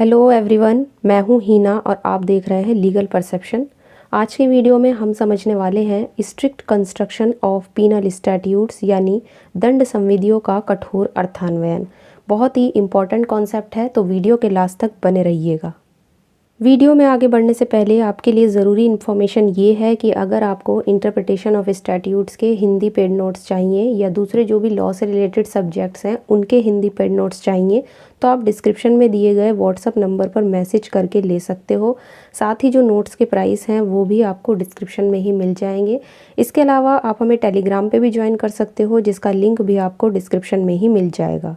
Hello everyone, मैं हूँ हीना और आप देख रहे हैं लीगल परसेप्शन। आज की वीडियो में हम समझने वाले हैं strict construction of penal statutes यानी दंड संविधियों का कठोर अर्थान्वयन। बहुत ही इम्पॉर्टेंट कॉन्सेप्ट है, तो वीडियो के लास्ट तक बने रहिएगा। वीडियो में आगे बढ़ने से पहले आपके लिए ज़रूरी इन्फॉर्मेशन ये है कि अगर आपको इंटरप्रिटेशन ऑफ स्टैट्यूट्स के हिंदी पेड नोट्स चाहिए या दूसरे जो भी लॉ से रिलेटेड सब्जेक्ट्स हैं उनके हिंदी पेड नोट्स चाहिए तो आप डिस्क्रिप्शन में दिए गए व्हाट्सअप नंबर पर मैसेज करके ले सकते हो। साथ ही जो नोट्स के प्राइस हैं वो भी आपको डिस्क्रिप्शन में ही मिल जाएंगे। इसके अलावा आप हमें टेलीग्राम पे भी ज्वाइन कर सकते हो, जिसका लिंक भी आपको डिस्क्रिप्शन में ही मिल जाएगा।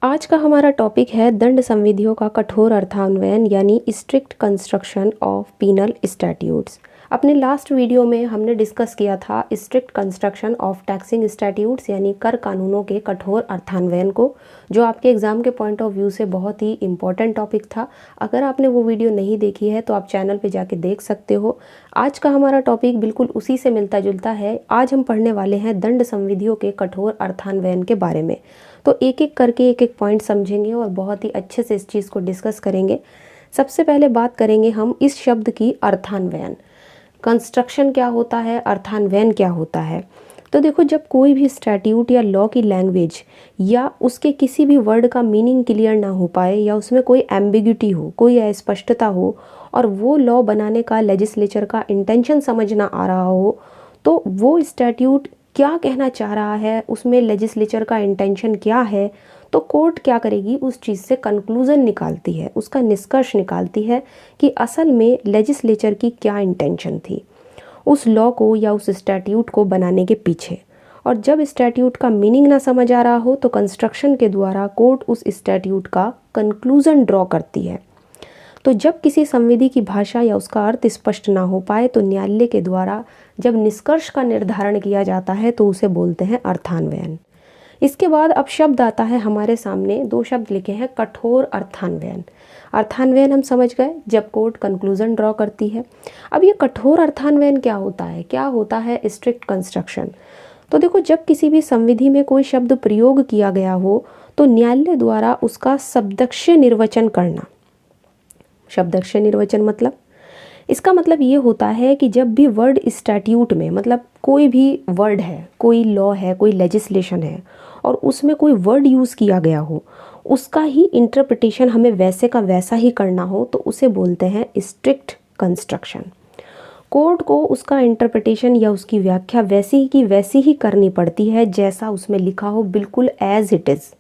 आज का हमारा टॉपिक है दंड संविधियों का कठोर अर्थान्वयन यानी strict construction of penal statutes. अपने लास्ट वीडियो में हमने डिस्कस किया था strict construction of taxing statutes यानी कर कानूनों के कठोर अर्थान्वयन को, जो आपके एग्ज़ाम के पॉइंट ऑफ व्यू से बहुत ही इम्पॉर्टेंट टॉपिक था। अगर आपने वो वीडियो नहीं देखी है तो आप चैनल पे जाके देख सकते हो। आज का हमारा टॉपिक बिल्कुल उसी से मिलता जुलता है। आज हम पढ़ने वाले हैं दंड संविधियों के कठोर अर्थान्वयन के बारे में। तो एक एक करके एक एक पॉइंट समझेंगे और बहुत ही अच्छे से इस चीज़ को डिस्कस करेंगे। सबसे पहले बात करेंगे हम इस शब्द की अर्थान्वयन। कंस्ट्रक्शन क्या होता है, अर्थान्वयन क्या होता है। तो देखो, जब कोई भी स्टैट्यूट या लॉ की लैंग्वेज या उसके किसी भी वर्ड का मीनिंग क्लियर ना हो पाए या उसमें कोई एम्बिग्यूटी हो, कोई अस्पष्टता हो और वो लॉ बनाने का लेजिस्लेचर का इंटेंशन समझ ना आ रहा हो, तो वो स्टैट्यूट क्या कहना चाह रहा है, उसमें लेजिस्लेचर का इंटेंशन क्या है, तो कोर्ट क्या करेगी, उस चीज़ से कंक्लूज़न निकालती है, उसका निष्कर्ष निकालती है कि असल में लेजिस्लेचर की क्या इंटेंशन थी उस लॉ को या उस स्टैट्यूट को बनाने के पीछे। और जब स्टैट्यूट का मीनिंग ना समझ आ रहा हो तो कंस्ट्रक्शन के द्वारा कोर्ट उस स्टैट्यूट का कंक्लूज़न ड्रॉ करती है। तो जब किसी संविधि की भाषा या उसका अर्थ स्पष्ट ना हो पाए तो न्यायालय के द्वारा जब निष्कर्ष का निर्धारण किया जाता है तो उसे बोलते हैं अर्थान्वयन। इसके बाद अब शब्द आता है हमारे सामने, दो शब्द लिखे हैं, कठोर अर्थान्वयन। अर्थान्वयन हम समझ गए, जब कोर्ट कंक्लूजन ड्रॉ करती है। अब ये कठोर अर्थान्वयन क्या होता है, क्या होता है स्ट्रिक्ट कंस्ट्रक्शन। तो देखो, जब किसी भी संविधि में कोई शब्द प्रयोग किया गया हो तो न्यायालय द्वारा उसका शब्दक्ष निर्वचन करना। शब्दक्ष निर्वचन मतलब, इसका मतलब ये होता है कि जब भी वर्ड स्टैट्यूट में, मतलब कोई भी वर्ड है, कोई लॉ है, कोई लेजिस्लेशन है और उसमें कोई वर्ड यूज़ किया गया हो, उसका ही इंटरप्रिटेशन हमें वैसे का वैसा ही करना हो तो उसे बोलते हैं स्ट्रिक्ट कंस्ट्रक्शन। कोर्ट को उसका इंटरप्रिटेशन या उसकी व्याख्या वैसी की वैसी ही करनी पड़ती है जैसा उसमें लिखा हो, बिल्कुल एज इट इज़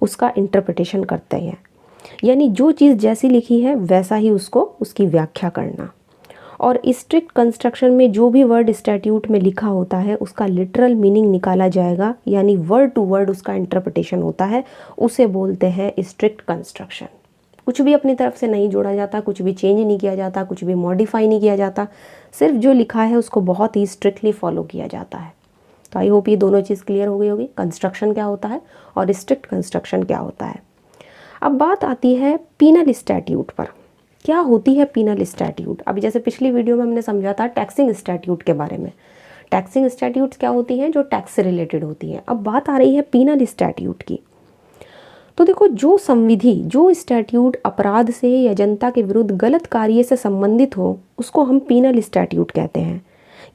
उसका इंटरप्रिटेशन करते हैं। यानी जो चीज़ जैसी लिखी है वैसा ही उसको उसकी व्याख्या करना। और स्ट्रिक्ट कंस्ट्रक्शन में जो भी वर्ड स्टैट्यूट में लिखा होता है उसका लिटरल मीनिंग निकाला जाएगा, यानी वर्ड टू वर्ड उसका इंटरप्रिटेशन होता है, उसे बोलते हैं स्ट्रिक्ट कंस्ट्रक्शन। कुछ भी अपनी तरफ से नहीं जोड़ा जाता, कुछ भी चेंज नहीं किया जाता, कुछ भी मॉडिफाई नहीं किया जाता, सिर्फ जो लिखा है उसको बहुत ही स्ट्रिक्टली फॉलो किया जाता है। तो आई होप ये दोनों चीज़ क्लियर हो गई होगी, कंस्ट्रक्शन क्या होता है और स्ट्रिक्ट कंस्ट्रक्शन क्या होता है। अब बात आती है पीनल स्टैट्यूट पर। क्या होती है पीनल स्टैट्यूट। अभी जैसे पिछली वीडियो में हमने समझा था टैक्सिंग स्टैट्यूट के बारे में। टैक्सिंग स्टैट्यूट्स क्या होती हैं, जो टैक्स से रिलेटेड होती हैं। अब बात आ रही है पीनल स्टैट्यूट की। तो देखो, जो संविधि, जो स्टैट्यूट अपराध से या जनता के विरुद्ध गलत कार्य से संबंधित हो उसको हम पीनल स्टैट्यूट कहते हैं।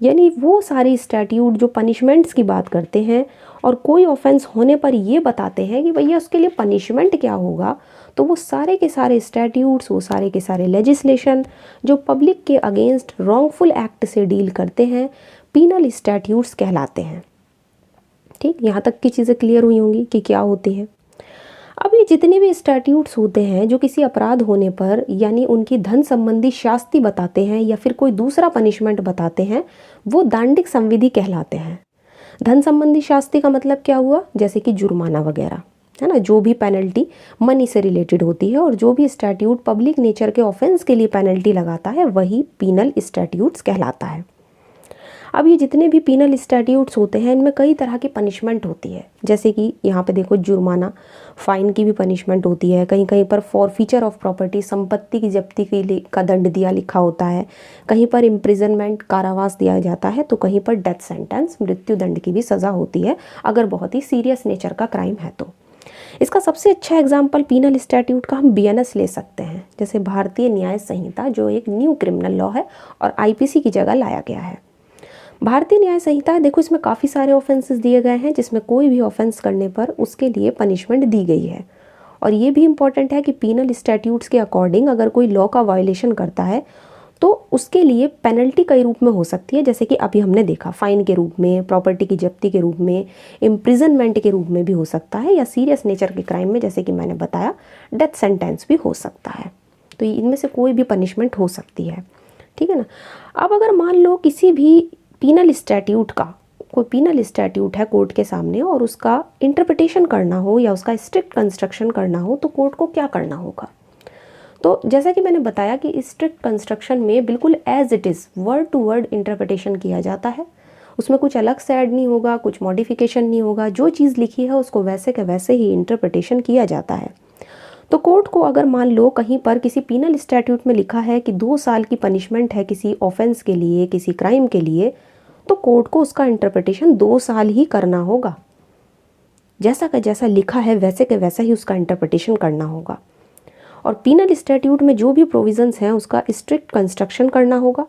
यानी वो सारी स्टैट्यूट जो पनिशमेंट्स की बात करते हैं और कोई ऑफेंस होने पर ये बताते हैं कि भैया उसके लिए पनिशमेंट क्या होगा, तो वो सारे के सारे स्टैट्यूट्स, वो सारे के सारे लेजिस्लेशन जो पब्लिक के अगेंस्ट रॉन्गफुल एक्ट से डील करते हैं, पीनल स्टैट्यूट्स कहलाते हैं। ठीक, यहाँ तक की चीज़ें क्लियर हुई होंगी कि क्या होती है। अब ये जितने भी स्टैट्यूट्स होते हैं जो किसी अपराध होने पर यानी उनकी धन संबंधी शास्ति बताते हैं या फिर कोई दूसरा पनिशमेंट बताते हैं, वो दांडिक संविधि कहलाते हैं। धन संबंधी शास्ति का मतलब क्या हुआ, जैसे कि जुर्माना वगैरह, है ना, जो भी पेनल्टी मनी से रिलेटेड होती है और जो भी स्टैट्यूट पब्लिक नेचर के ऑफेंस के लिए पेनल्टी लगाता है वही पीनल स्टैट्यूट्स कहलाता है। अब ये जितने भी पीनल स्टैट्यूट्स होते हैं इनमें कई तरह की पनिशमेंट होती है, जैसे कि यहाँ पे देखो जुर्माना, फाइन की भी पनिशमेंट होती है, कहीं कहीं पर फॉरफीचर ऑफ प्रॉपर्टी, संपत्ति की जब्ती का दंड दिया लिखा होता है, कहीं पर इम्प्रिजनमेंट, कारावास दिया जाता है, तो कहीं पर डेथ सेंटेंस, मृत्यु दंड की भी सज़ा होती है अगर बहुत ही सीरियस नेचर का क्राइम है तो। इसका सबसे अच्छा एग्जाम्पल पीनल स्टैट्यूट का हम बीएनएस ले सकते हैं, जैसे भारतीय न्याय संहिता, जो एक न्यू क्रिमिनल लॉ है और आईपीसी की जगह लाया गया है। भारतीय न्याय संहिता, देखो इसमें काफ़ी सारे ऑफेंसेस दिए गए हैं, जिसमें कोई भी ऑफेंस करने पर उसके लिए पनिशमेंट दी गई है। और ये भी इम्पॉर्टेंट है कि पीनल स्टैट्यूट्स के अकॉर्डिंग अगर कोई लॉ का वायोलेशन करता है तो उसके लिए पेनल्टी कई रूप में हो सकती है, जैसे कि अभी हमने देखा फाइन के रूप में, प्रॉपर्टी की जब्ती के रूप में, इम्प्रिजनमेंट के रूप में भी हो सकता है, या सीरियस नेचर के क्राइम में जैसे कि मैंने बताया डेथ सेंटेंस भी हो सकता है। तो इनमें से कोई भी पनिशमेंट हो सकती है, ठीक है ना। अब अगर मान लो किसी भी पीनल स्टैट्यूट का, कोई पीनल स्टैट्यूट है कोर्ट के सामने और उसका इंटरप्रिटेशन करना हो या उसका स्ट्रिक्ट कंस्ट्रक्शन करना हो, तो कोर्ट को क्या करना होगा। तो जैसा कि मैंने बताया कि स्ट्रिक्ट कंस्ट्रक्शन में बिल्कुल as it is word to word interpretation किया जाता है, उसमें कुछ अलग से ऐड नहीं होगा, कुछ मॉडिफिकेशन नहीं होगा, जो चीज़ लिखी है उसको वैसे के वैसे ही इंटरप्रिटेशन किया जाता है। तो कोर्ट को अगर मान लो कहीं पर किसी पीनल स्टैट्यूट में लिखा है कि 2 साल की पनिशमेंट है किसी ऑफेंस के लिए, किसी क्राइम के लिए, तो कोर्ट को उसका इंटरप्रिटेशन 2 साल ही करना होगा। जैसा का जैसा लिखा है वैसे के वैसा ही उसका इंटरप्रिटेशन करना होगा। और पीनल स्टैट्यूट में जो भी प्रोविजंस हैं उसका स्ट्रिक्ट कंस्ट्रक्शन करना होगा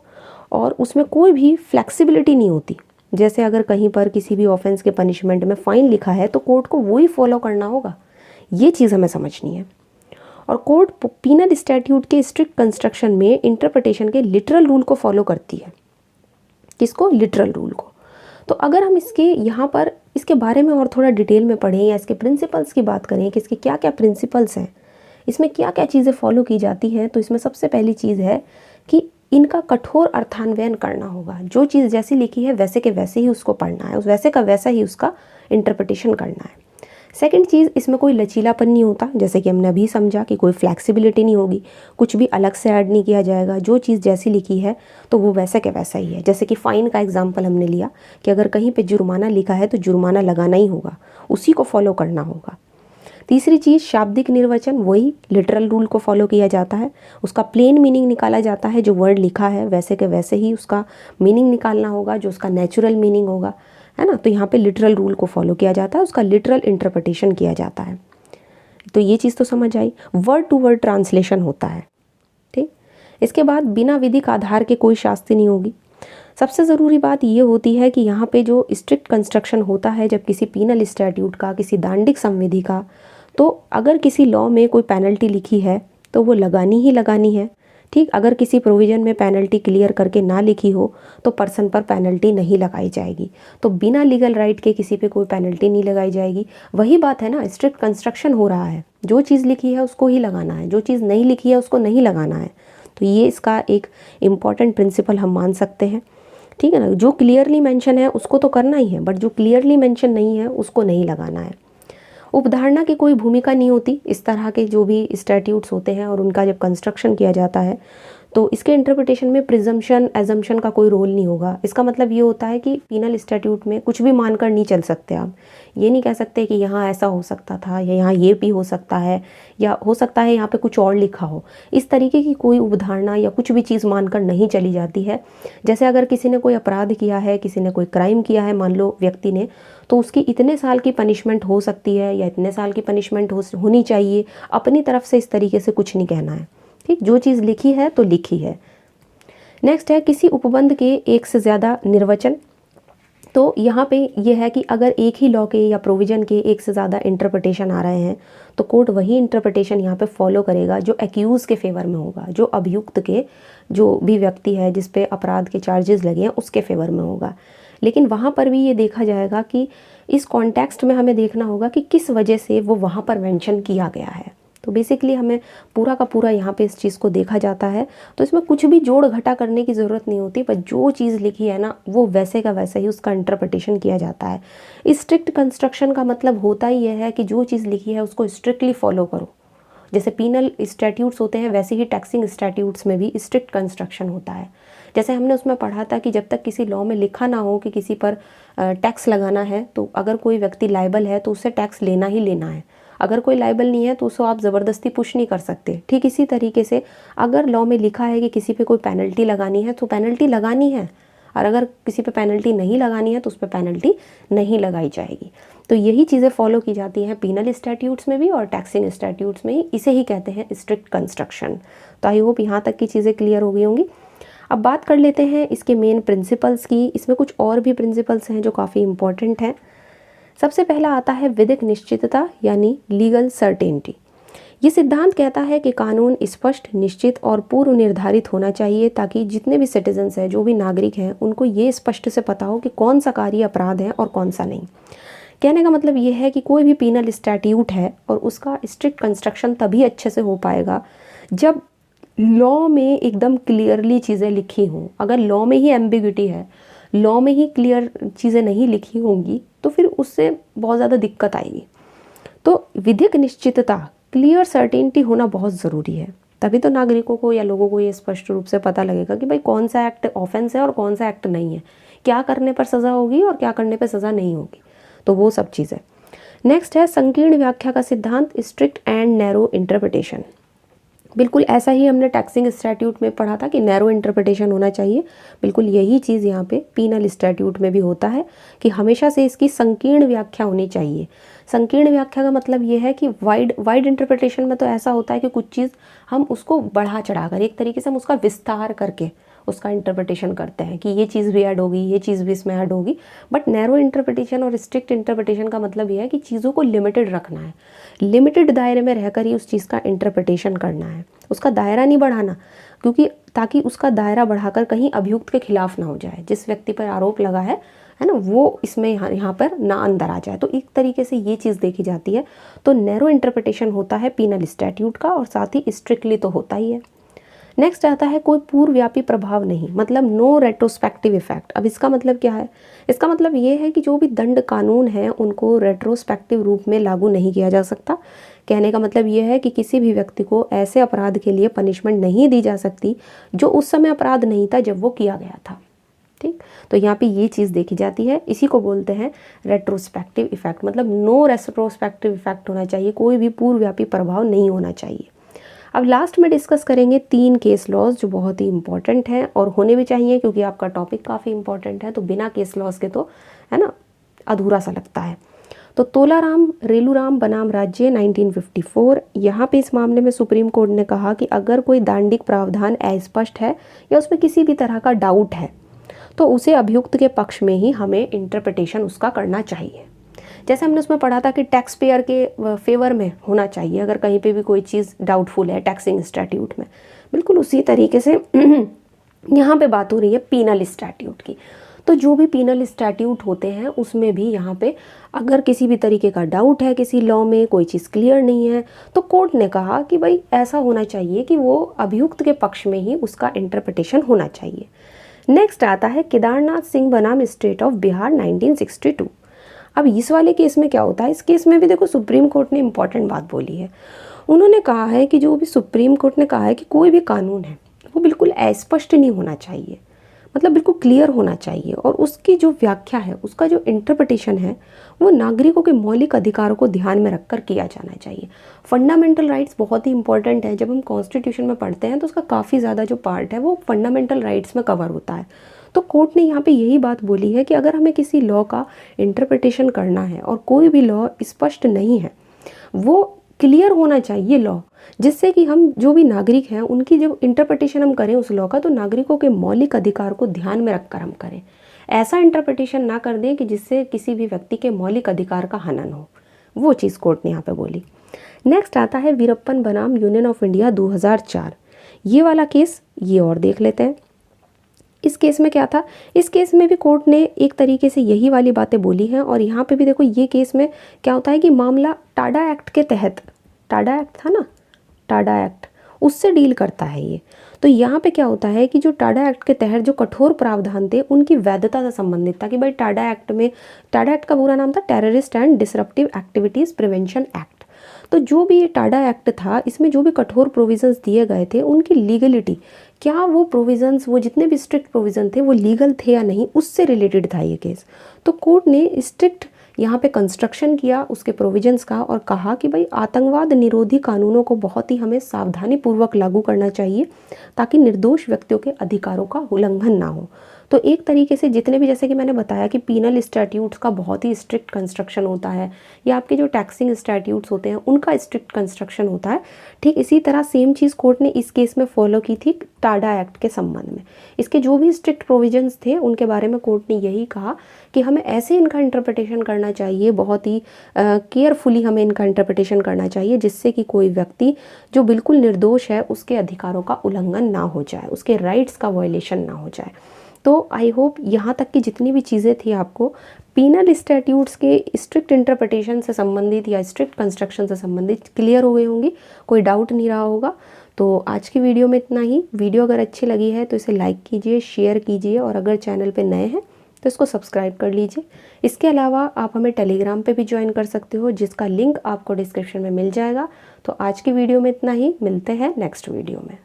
और उसमें कोई भी फ्लेक्सिबिलिटी नहीं होती। जैसे अगर कहीं पर किसी भी ऑफेंस के पनिशमेंट में फ़ाइन लिखा है तो कोर्ट को वही फॉलो करना होगा, ये चीज़ हमें समझनी है। और कोर्ट पीनल स्टैट्यूट के स्ट्रिक्ट कंस्ट्रक्शन में इंटरप्रिटेशन के लिटरल रूल को फॉलो करती है। किसको? लिटरल रूल को। तो अगर हम इसके यहाँ पर इसके बारे में और थोड़ा डिटेल में पढ़ें या इसके प्रिंसिपल्स की बात करें कि इसके क्या क्या प्रिंसिपल्स हैं, इसमें क्या क्या चीज़ें फॉलो की जाती हैं, तो इसमें सबसे पहली चीज़ है कि इनका कठोर अर्थान्वयन करना होगा। जो चीज़ जैसी लिखी है वैसे के वैसे ही उसको पढ़ना है, उस वैसे का वैसा ही उसका इंटरप्रिटेशन करना है। सेकंड चीज़, इसमें कोई लचीलापन नहीं होता, जैसे कि हमने अभी समझा कि कोई फ्लैक्सिबिलिटी नहीं होगी, कुछ भी अलग से ऐड नहीं किया जाएगा, जो चीज़ जैसी लिखी है तो वो वैसे के वैसा ही है। जैसे कि फ़ाइन का एग्जाम्पल हमने लिया कि अगर कहीं पे जुर्माना लिखा है तो जुर्माना लगाना ही होगा, उसी को फॉलो करना होगा। तीसरी चीज़, शाब्दिक निर्वचन, वही लिटरल रूल को फॉलो किया जाता है, उसका प्लेन मीनिंग निकाला जाता है, जो वर्ड लिखा है वैसे के वैसे ही उसका मीनिंग निकालना होगा, जो उसका नेचुरल मीनिंग होगा, है ना। तो यहाँ पे लिटरल रूल को फॉलो किया जाता है, उसका लिटरल इंटरप्रिटेशन किया जाता है। तो ये चीज़ तो समझ आई। वर्ड टू वर्ड ट्रांसलेशन होता है, ठीक। इसके बाद बिना विधिक आधार के कोई शास्ति नहीं होगी। सबसे ज़रूरी बात ये होती है कि यहाँ पे जो स्ट्रिक्ट कंस्ट्रक्शन होता है जब किसी पीनल स्टैट्यूट का, किसी दांडिक संविधि का, तो अगर किसी लॉ में कोई पेनल्टी लिखी है तो वो लगानी ही लगानी है, ठीक। अगर किसी प्रोविज़न में पेनल्टी क्लियर करके ना लिखी हो तो पर्सन पर पेनल्टी नहीं लगाई जाएगी। तो बिना लीगल राइट के किसी पे कोई पेनल्टी नहीं लगाई जाएगी। वही बात है ना, स्ट्रिक्ट कंस्ट्रक्शन हो रहा है, जो चीज़ लिखी है उसको ही लगाना है, जो चीज़ नहीं लिखी है उसको नहीं लगाना है। तो ये इसका एक इम्पॉर्टेंट प्रिंसिपल हम मान सकते हैं, ठीक है ना। जो क्लियरली मेंशन है उसको तो करना ही है, बट जो क्लियरली मेंशन नहीं है उसको नहीं लगाना है। उपधारणा की कोई भूमिका नहीं होती इस तरह के जो भी स्टैट्यूट्स होते हैं, और उनका जब कंस्ट्रक्शन किया जाता है तो इसके इंटरप्रिटेशन में प्रिजम्पशन एजम्पशन का कोई रोल नहीं होगा। इसका मतलब ये होता है कि पीनल स्टैट्यूट में कुछ भी मानकर नहीं चल सकते आप। ये नहीं कह सकते कि यहाँ ऐसा हो सकता था या यहाँ ये भी हो सकता है, या हो सकता है यहाँ पे कुछ और लिखा हो। इस तरीके की कोई उपधारणा या कुछ भी चीज़ मानकर नहीं चली जाती है। जैसे अगर किसी ने कोई अपराध किया है, किसी ने कोई क्राइम किया है मान लो व्यक्ति ने, तो उसकी इतने साल की पनिशमेंट हो सकती है या इतने साल की पनिशमेंट होनी चाहिए, अपनी तरफ से इस तरीके से कुछ नहीं कहना है, ठीक। जो चीज़ लिखी है तो लिखी है। नेक्स्ट है किसी उपबंध के एक से ज़्यादा निर्वचन। तो यहाँ पे ये है कि अगर एक ही लॉ के या प्रोविज़न के एक से ज़्यादा इंटरप्रिटेशन आ रहे हैं तो कोर्ट वही इंटरप्रिटेशन यहाँ पे फॉलो करेगा जो एक्यूज़ के फेवर में होगा, जो अभियुक्त के, जो भी व्यक्ति है जिस पे अपराध के चार्जेस लगे हैं उसके फेवर में होगा। लेकिन वहाँ पर भी ये देखा जाएगा कि इस कॉन्टेक्स्ट में हमें देखना होगा कि किस वजह से वो वहाँ पर मेंशन किया गया है। तो बेसिकली हमें पूरा का पूरा यहाँ पे इस चीज़ को देखा जाता है। तो इसमें कुछ भी जोड़ घटा करने की ज़रूरत नहीं होती, पर जो चीज़ लिखी है ना वो वैसे का वैसे ही उसका इंटरप्रिटेशन किया जाता है। स्ट्रिक्ट कंस्ट्रक्शन का मतलब होता ही यह है कि जो चीज़ लिखी है उसको स्ट्रिक्टली फॉलो करो। जैसे पीनल स्टैट्यूट्स होते हैं वैसे ही टैक्सिंग स्टैट्यूट्स में भी स्ट्रिक्ट कंस्ट्रक्शन होता है। जैसे हमने उसमें पढ़ा था कि जब तक किसी लॉ में लिखा ना हो कि किसी पर टैक्स लगाना है, तो अगर कोई व्यक्ति लायबल है तो उससे टैक्स लेना ही लेना है। अगर कोई लायबल नहीं है तो उसको आप ज़बरदस्ती पुश नहीं कर सकते। ठीक इसी तरीके से अगर लॉ में लिखा है कि किसी पे कोई पेनल्टी लगानी है तो पेनल्टी लगानी है, और अगर किसी पे पेनल्टी नहीं लगानी है तो उस पर पेनल्टी नहीं लगाई जाएगी। तो यही चीज़ें फॉलो की जाती हैं पीनल स्टैट्यूट्स में भी और टैक्सिंग स्टैट्यूट्स में ही। इसे ही कहते हैं स्ट्रिक्ट कंस्ट्रक्शन। तो आई होप यहाँ तक की चीज़ें क्लियर हो गई होंगी। अब बात कर लेते हैं इसके मेन प्रिंसिपल्स की। इसमें कुछ और भी प्रिंसिपल्स हैं जो काफ़ी इंपॉर्टेंट हैं। सबसे पहला आता है विधिक निश्चितता यानी लीगल सर्टेनिटी। ये सिद्धांत कहता है कि कानून स्पष्ट, निश्चित और पूर्व निर्धारित होना चाहिए ताकि जितने भी सिटीजन्स हैं, जो भी नागरिक हैं, उनको ये स्पष्ट से पता हो कि कौन सा कार्य अपराध है और कौन सा नहीं। कहने का मतलब ये है कि कोई भी पीनल स्टैट्यूट है और उसका स्ट्रिक्ट कंस्ट्रक्शन तभी अच्छे से हो पाएगा जब लॉ में एकदम क्लियरली चीज़ें लिखी हों। अगर लॉ में ही एम्बिग्यूटी है, लॉ में ही क्लियर चीज़ें नहीं लिखी होंगी, तो फिर उससे बहुत ज़्यादा दिक्कत आएगी। तो विधिक निश्चितता, क्लियर सर्टेनिटी होना बहुत ज़रूरी है, तभी तो नागरिकों को या लोगों को ये स्पष्ट रूप से पता लगेगा कि भाई कौन सा एक्ट ऑफेंस है और कौन सा एक्ट नहीं है, क्या करने पर सज़ा होगी और क्या करने पर सज़ा नहीं होगी। तो वो सब चीज़ें। नेक्स्ट है संकीर्ण व्याख्या का सिद्धांत, स्ट्रिक्ट एंड नैरो इंटरप्रिटेशन। बिल्कुल ऐसा ही हमने टैक्सिंग स्टैट्यूट में पढ़ा था कि नैरो इंटरप्रिटेशन होना चाहिए। बिल्कुल यही चीज़ यहाँ पे पीनल स्टैट्यूट में भी होता है कि हमेशा से इसकी संकीर्ण व्याख्या होनी चाहिए। संकीर्ण व्याख्या का मतलब ये है कि वाइड इंटरप्रिटेशन में तो ऐसा होता है कि कुछ चीज़ हम उसको बढ़ा चढ़ा कर, एक तरीके से हम उसका विस्तार करके उसका इंटरप्रिटेशन करते हैं कि ये चीज़ भी ऐड होगी, ये चीज़ भी इसमें ऐड होगी। बट नैरो इंटरप्रिटेशन और स्ट्रिक्ट इंटरप्रिटेशन का मतलब ये है कि चीज़ों को लिमिटेड रखना है, लिमिटेड दायरे में रहकर ही उस चीज़ का इंटरप्रिटेशन करना है, उसका दायरा नहीं बढ़ाना, क्योंकि ताकि उसका दायरा बढ़ाकर कहीं अभियुक्त के खिलाफ ना हो जाए, जिस व्यक्ति पर आरोप लगा है ना, वो इसमें यहाँ पर ना अंदर आ जाए। तो एक तरीके से ये चीज़ देखी जाती है। तो नैरो इंटरप्रिटेशन होता है पीनल स्टैट्यूट का और साथ ही स्ट्रिक्टली तो होता ही है। नेक्स्ट आता है कोई पूर्वव्यापी प्रभाव नहीं, मतलब नो रेट्रोस्पेक्टिव इफेक्ट। अब इसका मतलब क्या है? इसका मतलब ये है कि जो भी दंड कानून हैं उनको रेट्रोस्पेक्टिव रूप में लागू नहीं किया जा सकता। कहने का मतलब ये है कि किसी भी व्यक्ति को ऐसे अपराध के लिए पनिशमेंट नहीं दी जा सकती जो उस समय अपराध नहीं था जब वो किया गया था। ठीक, तो यहाँ पे ये चीज़ देखी जाती है। इसी को बोलते हैं रेट्रोस्पेक्टिव इफेक्ट, मतलब नो रेट्रोस्पेक्टिव इफेक्ट होना चाहिए, कोई भी पूर्वव्यापी प्रभाव नहीं होना चाहिए। अब लास्ट में डिस्कस करेंगे 3 केस लॉज जो बहुत ही इंपॉर्टेंट हैं और होने भी चाहिए क्योंकि आपका टॉपिक काफ़ी इंपॉर्टेंट है। तो बिना केस लॉज के तो है ना अधूरा सा लगता है। तो तोलाराम रेलूराम बनाम राज्य 1954, यहाँ पे इस मामले में सुप्रीम कोर्ट ने कहा कि अगर कोई दांडिक प्रावधान अस्पष्ट है या उसमें किसी भी तरह का डाउट है तो उसे अभियुक्त के पक्ष में ही हमें इंटरप्रिटेशन उसका करना चाहिए। जैसे हमने उसमें पढ़ा था कि टैक्स पेयर के फेवर में होना चाहिए अगर कहीं पे भी कोई चीज़ डाउटफुल है टैक्सिंग स्टैट्यूट में, बिल्कुल उसी तरीके से यहाँ पे बात हो रही है पीनल स्टैट्यूट की। तो जो भी पीनल स्टैट्यूट होते हैं उसमें भी यहाँ पे अगर किसी भी तरीके का डाउट है, किसी लॉ में कोई चीज़ क्लियर नहीं है, तो कोर्ट ने कहा कि भाई ऐसा होना चाहिए कि वो अभियुक्त के पक्ष में ही उसका इंटरप्रिटेशन होना चाहिए। नेक्स्ट आता है केदारनाथ सिंह बनाम स्टेट ऑफ बिहार 1962। अब इस वाले केस में क्या होता है, इस केस में भी देखो सुप्रीम कोर्ट ने इंपॉर्टेंट बात बोली है। उन्होंने कहा है कि जो भी सुप्रीम कोर्ट ने कहा है कि कोई भी कानून है वो बिल्कुल अस्पष्ट नहीं होना चाहिए, मतलब बिल्कुल क्लियर होना चाहिए और उसकी जो व्याख्या है, उसका जो इंटरप्रिटेशन है वो नागरिकों के मौलिक अधिकारों को ध्यान में रखकर किया जाना चाहिए। फंडामेंटल राइट्स बहुत ही इंपॉर्टेंट है। जब हम कॉन्स्टिट्यूशन में पढ़ते हैं तो उसका काफ़ी ज़्यादा जो पार्ट है वो फंडामेंटल राइट्स में कवर होता है। तो कोर्ट ने यहाँ पे यही बात बोली है कि अगर हमें किसी लॉ का इंटरप्रिटेशन करना है और कोई भी लॉ स्पष्ट नहीं है, वो क्लियर होना चाहिए लॉ, जिससे कि हम जो भी नागरिक हैं उनकी जब इंटरप्रिटेशन हम करें उस लॉ का तो नागरिकों के मौलिक अधिकार को ध्यान में रखकर हम करें। ऐसा इंटरप्रिटेशन ना कर दें कि जिससे किसी भी व्यक्ति के मौलिक अधिकार का हनन हो। वो चीज़ कोर्ट ने यहाँ पे बोली। नेक्स्ट आता है वीरप्पन बनाम यूनियन ऑफ इंडिया 2004। ये वाला केस ये और देख लेते हैं। इस केस में क्या था, इस केस में भी कोर्ट ने एक तरीके से यही वाली बातें बोली हैं और यहाँ पे भी देखो ये केस में क्या होता है कि मामला टाडा एक्ट के तहत, टाडा एक्ट था ना, टाडा एक्ट उससे डील करता है ये। तो यहाँ पे क्या होता है कि जो टाडा एक्ट के तहत जो कठोर प्रावधान थे उनकी वैधता से संबंधित था कि भाई टाडा एक्ट में, टाडा एक्ट का पूरा नाम था terrorist and disruptive activities prevention act. तो जो भी ये टाडा एक्ट था इसमें जो भी कठोर प्रोविजंस दिए गए थे उनकी लीगलिटी, क्या वो प्रोविजंस, वो जितने भी स्ट्रिक्ट प्रोविजन थे वो लीगल थे या नहीं, उससे रिलेटेड था ये केस। तो कोर्ट ने स्ट्रिक्ट यहाँ पे कंस्ट्रक्शन किया उसके प्रोविजंस का और कहा कि भाई आतंकवाद निरोधी कानूनों को बहुत ही हमें सावधानी पूर्वक लागू करना चाहिए ताकि निर्दोष व्यक्तियों के अधिकारों का उल्लंघन ना हो। तो एक तरीके से जितने भी, जैसे कि मैंने बताया कि पीनल स्टैट्यूट्स का बहुत ही स्ट्रिक्ट कंस्ट्रक्शन होता है, या आपके जो टैक्सिंग स्टैट्यूट्स होते हैं उनका स्ट्रिक्ट कंस्ट्रक्शन होता है, ठीक इसी तरह सेम चीज़ कोर्ट ने इस केस में फॉलो की थी टाडा एक्ट के संबंध में। इसके जो भी स्ट्रिक्ट प्रोविजंस थे उनके बारे में कोर्ट ने यही कहा कि हमें ऐसे इनका इंटरप्रिटेशन करना चाहिए, बहुत ही केयरफुली हमें इनका इंटरप्रिटेशन करना चाहिए, जिससे कि कोई व्यक्ति जो बिल्कुल निर्दोष है उसके अधिकारों का उल्लंघन ना हो जाए, उसके राइट्स का वायलेशन ना हो जाए। तो आई होप यहाँ तक की जितनी भी चीज़ें थी आपको पीनल स्टैट्यूट्स के स्ट्रिक्ट इंटरप्रिटेशन से संबंधित या स्ट्रिक्ट कंस्ट्रक्शन से संबंधित क्लियर हो गई होंगी, कोई डाउट नहीं रहा होगा। तो आज की वीडियो में इतना ही। वीडियो अगर अच्छी लगी है तो इसे लाइक कीजिए, शेयर कीजिए, और अगर चैनल पे नए हैं तो इसको सब्सक्राइब कर लीजिए। इसके अलावा आप हमें टेलीग्राम पे भी ज्वाइन कर सकते हो, जिसका लिंक आपको डिस्क्रिप्शन में मिल जाएगा। तो आज की वीडियो में इतना ही, मिलते हैं नेक्स्ट वीडियो में।